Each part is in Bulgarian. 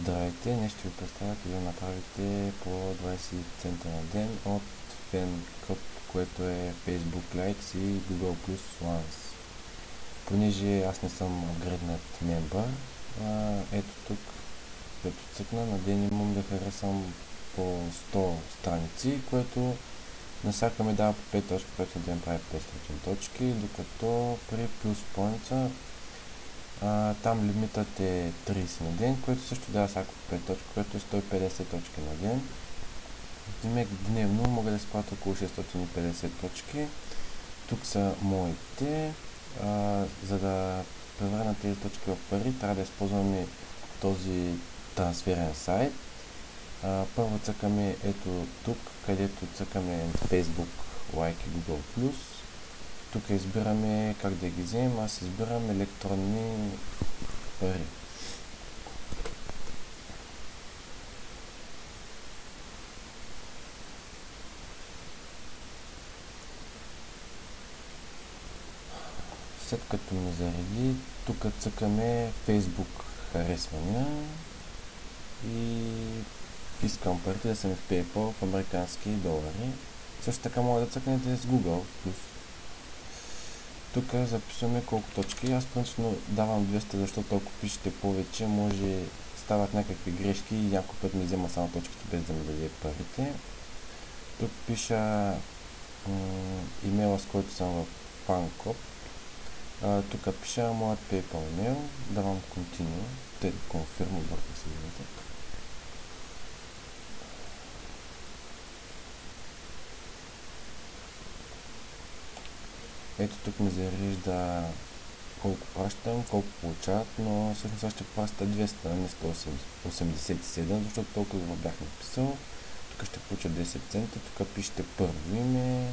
Здравейте, днес ще ви представя как да направите по 20 цента на ден от FanClub, което е Facebook Likes и Google Plus Once. Понеже аз не съм апгрейднат мембър, ето тук, като цъкна, на ден имам да харесам по 100 страници, което насака ми дава по 5 точки, което да прави 500 точки, докато при Plus Points там лимитът е 30 на ден, което също дава всяко 5 точки, което е 150 точки на ден. Дневно мога да спрата около 650 точки. Тук са моите. За да превърна тези точки в пари, трябва да използваме този трансферен сайт. Първо цъкаме ето тук, където цъкаме Facebook, Like и Google+. Тук избираме как да ги вземем. Аз избирам електронни пари. След като ми зареди, тук цъкаме Facebook харесвания и искам парите да са ми в PayPal в американски долари. Също така мога да цъкнете с Google+. Тук записваме колко точки. Аз принципно давам 200, защото ако пишете повече, може стават някакви грешки и някой път ми взема само точките без да ми даде парите. Тук пиша имейла, с който съм в FanClub. Тук пиша моят PayPal имейл. Давам Continue. Confirm, обърках се думата. Ето тук ми зарежда колко пращам, колко получават, но всъщност аз ще праща 200, не 187, защото толкова бях написал. Тук ще получа 10 цента, тук пишете първо име,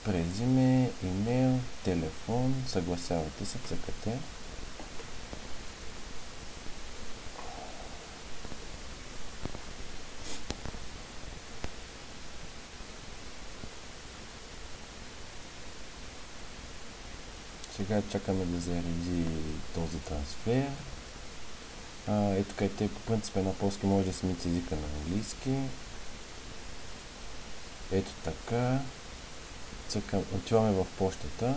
през име, имейл, телефон, съгласявате се, цъкате. Сега чакаме да зареди този трансфер. Ето където по принцип на полски може да смените езика на английски. Ето така. Отиваме в почтата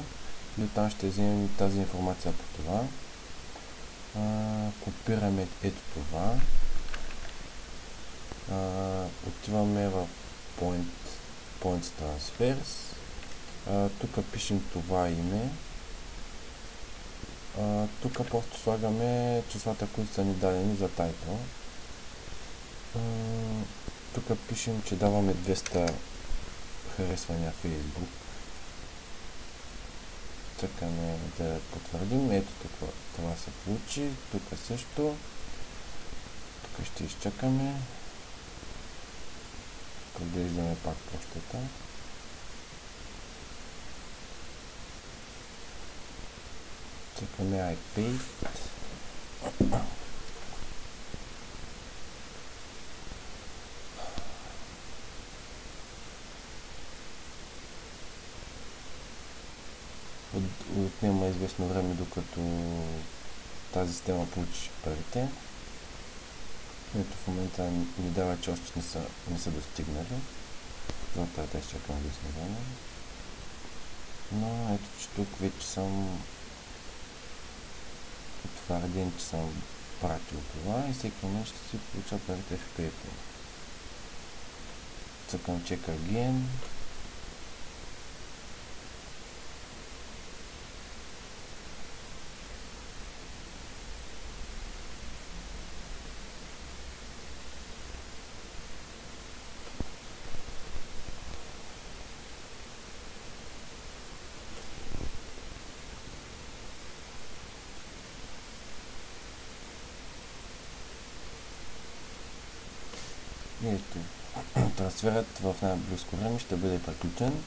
и оттам ще вземем тази информация по това. Копираме ето това. Отиваме в Points Transfers. Тук пишем това име. Тук просто слагаме числата, които са ни дадени за тайтъл. Тук пишем, че даваме 200 харесвания в Facebook. Чакаме да потвърдим. Ето това се получи. Тук също. Тук ще изчакаме. Поглеждаме пак почтата. Чакаме iPay. Отнема известно време, докато тази система получи парите. Ето в момента ми дава, че още не са достигнали. Затова да изчакам известно време. Но ето, че тук вече съм утвърден, че съм пратил това и всеки момент ще си получа парите в PayPal. Цъкам Check Again. Ето, трансферът в най-близко време ще бъде приключен.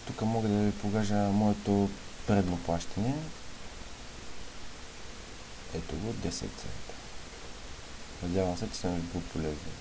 Тук мога да ви покажа моето предно плащане. Ето го, 10 цента. Надявам се, че съм ви бил полезен.